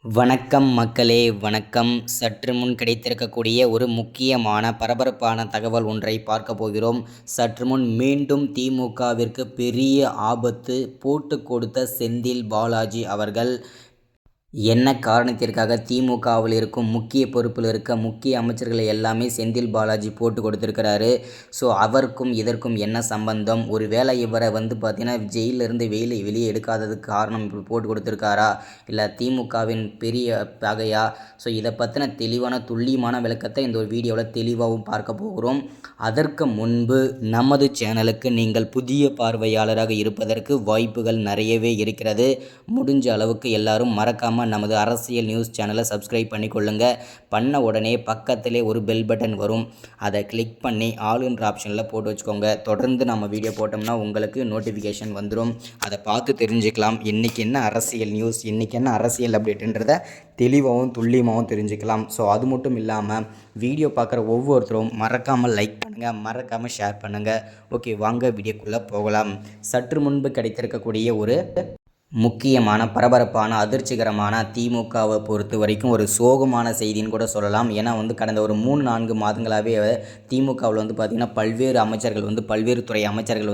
வணக்கம் மக்களே, வணக்கம். சற்று முன் கிடைத்திருக்கக்கூடிய ஒரு முக்கியமான பரபரப்பான தகவல் ஒன்றை பார்க்க போகிறோம். சற்று முன் மீண்டும் திமுகவிற்கு பெரிய ஆபத்து போட்டு கொடுத்த செந்தில் பாலாஜி அவர்கள் என்ன காரணத்திற்காக திமுகவில் இருக்கும் முக்கிய பொறுப்பில் இருக்க முக்கிய அமைச்சர்களை எல்லாமே செந்தில் பாலாஜி போட்டு கொடுத்துருக்கிறாரு. ஸோ அவருக்கும் இதற்கும் என்ன சம்பந்தம்? ஒரு வேளை இவரை பார்த்தீங்கன்னா ஜெயிலிருந்து வெளியே எடுக்காததுக்கு காரணம் இப்படி போட்டு கொடுத்துருக்காரா, இல்லை திமுகவின் பெரிய பகையா? ஸோ இதை பற்றின தெளிவான துல்லியமான விளக்கத்தை இந்த ஒரு வீடியோவில் தெளிவாகவும் பார்க்க போகிறோம். அதற்கு முன்பு நமது சேனலுக்கு நீங்கள் புதிய பார்வையாளராக இருப்பதற்கு வாய்ப்புகள் நிறையவே இருக்கிறது. முடிஞ்ச அளவுக்கு எல்லாரும் மறக்காமல் நமது அரசியல் நியூஸ் சேனலை சப்ஸ்கிரைப் பண்ணிக்கொள்ளுங்க. பண்ண உடனே பக்கத்திலே ஒரு பெல் பட்டன் வரும், அதை கிளிக் பண்ணி ஆளுன்ற ஆப்ஷனில் போட்டு வச்சுக்கோங்க. தொடர்ந்து நம்ம வீடியோ போட்டோம்னா உங்களுக்கு நோட்டிஃபிகேஷன் வந்துடும். அதை பார்த்து தெரிஞ்சுக்கலாம் இன்றைக்கி என்ன அரசியல் நியூஸ், இன்றைக்கி என்ன அரசியல் அப்டேட்டுன்றதை தெளிவாகவும் துல்லியமாகவும் தெரிஞ்சுக்கலாம். ஸோ அது மட்டும் இல்லாமல் வீடியோ பார்க்குற ஒவ்வொருத்தரும் மறக்காமல் லைக் பண்ணுங்கள், மறக்காமல் ஷேர் பண்ணுங்கள். ஓகே, வாங்க வீடியோக்குள்ளே போகலாம். சற்று முன்பு கிடைத்திருக்கக்கூடிய ஒரு முக்கியமான பரபரப்பான அதிர்ச்சிகரமான திமுகவை பொறுத்த வரைக்கும் ஒரு சோகமான செய்தின்னு கூட சொல்லலாம். ஏன்னா கடந்த ஒரு 3-4 மாதங்களாகவே திமுகவில் பார்த்திங்கன்னா பல்வேறு அமைச்சர்கள் பல்வேறு துறை அமைச்சர்கள்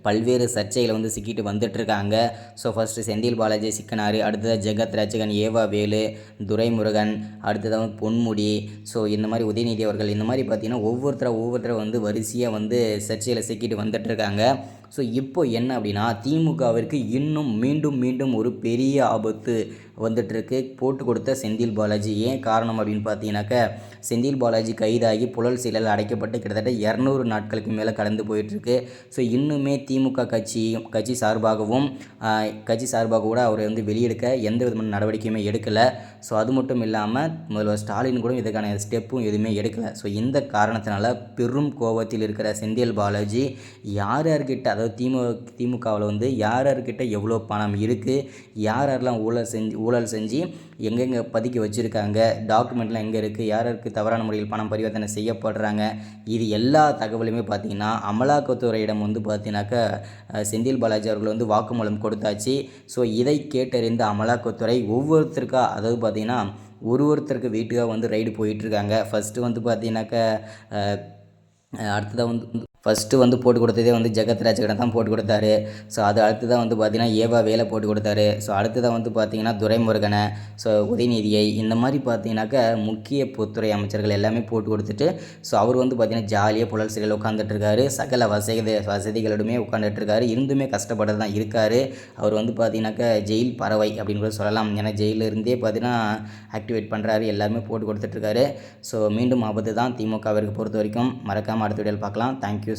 பல்வேறு சர்ச்சைகளை சிக்கிட்டு வந்துட்டுருக்காங்க. ஸோ ஃபஸ்ட்டு செந்தில் பாலாஜி சிக்கினார், அடுத்ததாக ஜெகத் ரட்சகன், ஏவா வேலு, துரைமுருகன், அடுத்ததாக பொன்முடி, ஸோ இந்த மாதிரி உதயநிதி அவர்கள், இந்த மாதிரி பார்த்திங்கன்னா ஒவ்வொருத்தரை வரிசையாக சர்ச்சையில் சிக்கிட்டு வந்துட்டுருக்காங்க. ஸோ இப்போ என்ன அப்படின்னா, திமுகவிற்கு இன்னும் மீண்டும் ஒரு பெரிய ஆபத்து வந்துட்டுருக்கு போட்டு கொடுத்த செந்தில் பாலாஜி. ஏன் காரணம் அப்படின்னு பார்த்தீங்கன்னாக்கா, செந்தில் பாலாஜி கைதாகி புழல் சிறையில் அடைக்கப்பட்டு கிட்டத்தட்ட 200 நாட்களுக்கு மேலே கடந்து போயிட்டுருக்கு. ஸோ இன்னுமே திமுக கட்சி சார்பாகவும் கூட அவரை வெளியெடுக்க எந்த விதமான நடவடிக்கையுமே எடுக்கலை. ஸோ அது மட்டும் இல்லாமல் முதல்வர் ஸ்டாலின் கூட இதுக்கான ஸ்டெப்பும் எதுவுமே எடுக்கலை. ஸோ இந்த காரணத்தினால பெரும் கோபத்தில் இருக்கிற செந்தில் பாலாஜி யார்கிட்ட, அதாவது திமுகவில் யார்கிட்ட எவ்வளோ பணம் இருக்குது, யாரெல்லாம் ஊழல் செஞ்சு எங்கெங்கே பதுக்கி வச்சுருக்காங்க, டாக்குமெண்ட்லாம் எங்கே இருக்குது, யாருக்கு தவறான முறையில் பணம் பரிவர்த்தனை செய்யப்படுறாங்க, இது எல்லா தகவலுமே பார்த்திங்கன்னா அமலாக்கத்துறையிடம் பார்த்திங்கனாக்கா செந்தில் பாலாஜி அவர்கள் வாக்குமூலம் கொடுத்தாச்சு. ஸோ இதை கேட்டறிந்த அமலாக்கத்துறை ஒவ்வொருத்தருக்கா, அதாவது பார்த்திங்கன்னா ஒருத்தருக்கு வீட்டுக்காக ரைடு போயிட்டுருக்காங்க. ஃபஸ்ட்டு பார்த்திங்கனாக்கா அடுத்ததாக ஃபஸ்ட்டு போட்டு கொடுத்ததே ஜெகத் ரட்சகன் தான் போட்டு கொடுத்தாரு. ஸோ அது அடுத்ததாக பார்த்திங்கன்னா ஏவா வேலை போட்டு கொடுத்தாரு. ஸோ அடுத்ததாக பார்த்திங்கன்னா துரைமுருகனை, ஸோ உதயநிதியை, இந்த மாதிரி பார்த்திங்கனாக்கா முக்கிய பொதுத்துறை அமைச்சர்கள் எல்லாமே போட்டு கொடுத்துட்டு, ஸோ அவர் பார்த்திங்கன்னா ஜாலியாக புழல் சிறையில் உட்காந்துட்ருக்காரு. சகல வசதிகளுமே உட்காந்துட்ருக்காரு. இருந்துமே கஷ்டப்பட்டு தான் இருக்கார். அவர் பார்த்திங்கனாக்கா ஜெயில் பறவை அப்படின்னு கூட சொல்லலாம். ஏன்னா ஜெயிலிருந்தே பார்த்திங்கன்னா ஆக்டிவேட் பண்ணுறாரு, எல்லாமே போட்டு கொடுத்துட்ருக்காரு. ஸோ மீண்டும் ஆபத்து தான் திமுகவிற்கு பொறுத்த வரைக்கும். மறக்காமல் அடுத்த வீடியோவில் பார்க்கலாம். தேங்க்யூ.